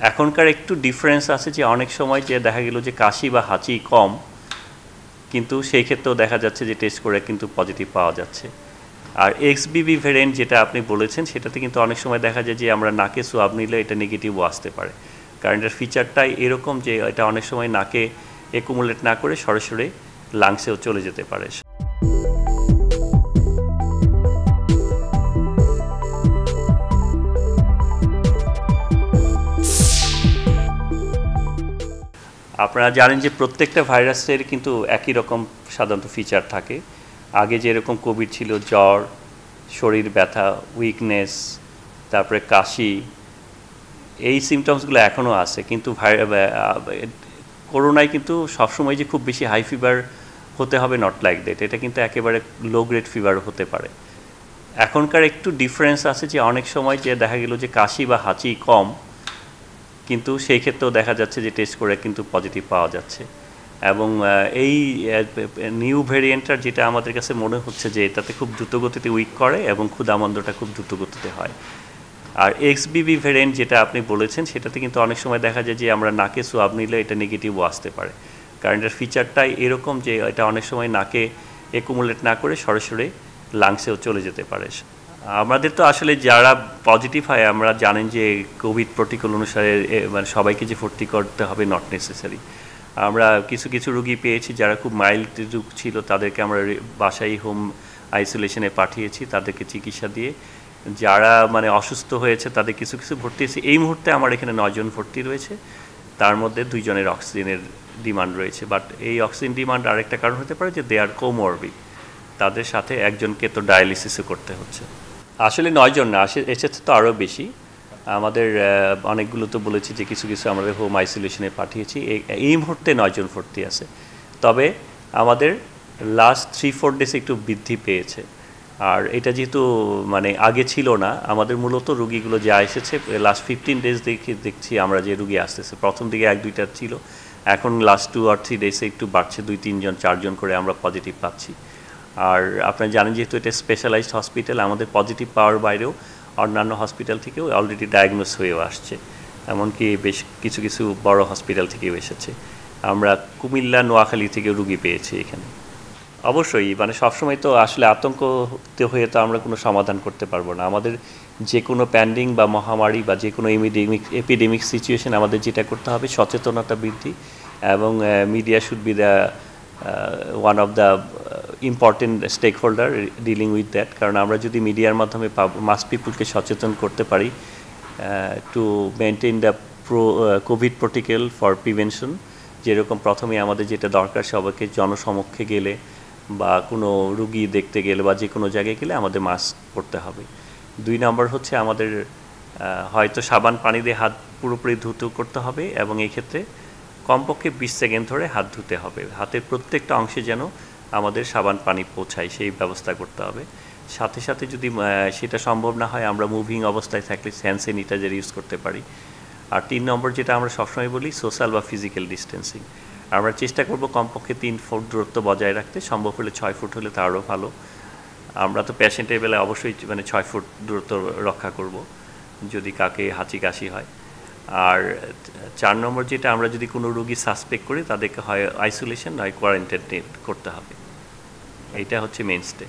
এখনকার একটু ডিফারেন্স আছে যে অনেক সময় যে দেখা গেল যে কাশি বা হাঁচি কম, কিন্তু সেই ক্ষেত্রেও দেখা যাচ্ছে যে টেস্ট করে কিন্তু পজিটিভ পাওয়া যাচ্ছে। আর এক্সবিবি ভ্যারিয়েন্ট যেটা আপনি বলেছেন সেটাতে কিন্তু অনেক সময় দেখা যায় যে আমরা নাকে সোয়াব নিলে এটা নেগেটিভও আসতে পারে, কারণ এটার ফিচারটাই এরকম যে এটা অনেক সময় নাকে একুমুলেট না করে সরাসরি লাংসেও চলে যেতে পারে। আপনারা জানেন যে প্রত্যেকটা ভাইরাসের কিন্তু একই রকম সাধারণত ফিচার থাকে। আগে যেরকম কোভিড ছিল, জ্বর, শরীর ব্যথা, উইকনেস, তারপরে কাশি, এই সিমটমসগুলো এখনও আছে। কিন্তু করোনায় কিন্তু সবসময় যে খুব বেশি হাই ফিভার হতে হবে নট লাইক দ্যাট, এটা কিন্তু একেবারে লো গ্রেড ফিভার হতে পারে। এখনকার একটু ডিফারেন্স আছে যে অনেক সময় যে দেখা গেল যে কাশি বা হাঁচি কম, কিন্তু সেই ক্ষেত্রেও দেখা যাচ্ছে যে টেস্ট করে কিন্তু পজিটিভ পাওয়া যাচ্ছে। এবং এই নিউ ভ্যারিয়েন্টটার যেটা আমাদের কাছে মনে হচ্ছে যে এটাতে খুব দ্রুতগতিতে উইক করে এবং ক্ষুধামন্দটা খুব দ্রুতগতিতে হয়। আর এক্সবিবি ভ্যারিয়েন্ট যেটা আপনি বলেছেন সেটাতে কিন্তু অনেক সময় দেখা যায় যে আমরা নাকে সোয়াব নিলে এটা নেগেটিভও আসতে পারে, কারণ এটার ফিচারটাই এরকম যে এটা অনেক সময় নাকে একুমুলেট না করে সরাসরি লাংসেও চলে যেতে পারে। আমাদের তো আসলে যারা পজিটিভ হয়, আমরা জানেন যে কোভিড প্রোটোকল অনুসারে মানে সবাইকে যে ভর্তি করতে হবে নট নেসেসারি। আমরা কিছু কিছু রুগী পেয়েছি যারা খুব মাইল্ড রোগ ছিল, তাদেরকে আমরা বাসায় হোম আইসোলেশনে পাঠিয়েছি, তাদেরকে চিকিৎসা দিয়ে। যারা মানে অসুস্থ হয়েছে তাদের কিছু কিছু ভর্তি হয়েছে। এই মুহূর্তে আমার এখানে 9 জন ভর্তি রয়েছে, তার মধ্যে 2 জনের অক্সিজেনের ডিমান্ড রয়েছে। বাট এই অক্সিজেন ডিমান্ড আরেকটা কারণ হতে পারে যে দে আর কোমরবিড, তাদের সাথে একজনকে তো ডায়ালিসিসও করতে হচ্ছে। আসলে 9 জন না, এসেছে তো আরও বেশি। আমাদের অনেকগুলো তো বলেছি যে কিছু কিছু আমাদের হোম আইসোলেশনে পাঠিয়েছি। এই মুহূর্তে 9 জন ভর্তি আছে। তবে আমাদের লাস্ট 3-4 ডেজ একটু বৃদ্ধি পেয়েছে। আর এটা যেহেতু মানে আগে ছিল না, আমাদের মূলত রুগীগুলো যা এসেছে লাস্ট 15 ডেজ দেখছি আমরা যে রুগী আসতেছে। প্রথম দিকে 1-2টা ছিল, এখন লাস্ট 2 or 3 ডেজে একটু বাড়ছে, 2-3 জন 4 জন করে আমরা পজিটিভ পাচ্ছি। আর আপনারা জানেন যেহেতু এটা স্পেশালাইজড হসপিটাল, আমাদের পজিটিভ পাওয়ার বাইরেও অন্যান্য হসপিটাল থেকেও অলরেডি ডায়াগনোস হয়েও আসছে, এমনকি বেশ কিছু কিছু বড় হসপিটাল থেকেও এসেছে। আমরা কুমিল্লা, নোয়াখালী থেকে রুগী পেয়েছি এখানে। অবশ্যই মানে সবসময় তো আসলে আতঙ্কিত হয়ে তো আমরা কোনো সমাধান করতে পারবো না। আমাদের যে কোনো প্যান্ডিং বা মহামারী বা যে কোনো এপিডেমিক সিচুয়েশন আমাদের যেটা করতে হবে সচেতনতা বৃদ্ধি, এবং media should be the one of the important stake dealing with that. কারণ আমরা যদি মিডিয়ার মাধ্যমে মাস পিপুলকে সচেতন করতে পারি to maintain the Covid protocol for prevention, যেরকম প্রথমে আমাদের যেটা দরকার সবাইকে জনসমক্ষে গেলে বা কোনো রুগী দেখতে গেলে বা যে কোনো জায়গায় গেলে আমাদের মাস্ক পরতে হবে। 2 নম্বর হচ্ছে আমাদের হয়তো সাবান পানি দিয়ে হাত পুরোপুরি ধুতে করতে হবে, এবং এই ক্ষেত্রে কমপক্ষে 20 সেকেন্ড ধরে হাত ধুতে হবে। হাতের প্রত্যেকটা অংশে যেন আমাদের সাবান পানি পৌঁছায় সেই ব্যবস্থা করতে হবে। সাথে সাথে যদি সেটা সম্ভব না হয়, আমরা মুভিং অবস্থায় থাকলে হ্যান্ড স্যানিটাইজার ইউজ করতে পারি। আর 3 নম্বর যেটা আমরা সবসময় বলি, সোশ্যাল বা ফিজিক্যাল ডিস্টেন্সিং। আমরা চেষ্টা করব কমপক্ষে 3 ফুট দূরত্ব বজায় রাখতে, সম্ভব হলে 6 ফুট হলে তা আরও ভালো। আমরা তো পেশেন্টের বেলায় অবশ্যই মানে 6 ফুট দূরত্ব রক্ষা করব যদি কাকে হাঁচি কাশি হয়। আর 4 নম্বর যেটা, আমরা যদি কোনো রোগী সাসপেক্ট করি তাদেরকে হয় আইসোলেশন নয় কোয়ারেন্টাইন করতে হবে। এইটা হচ্ছে মেইনস্টে।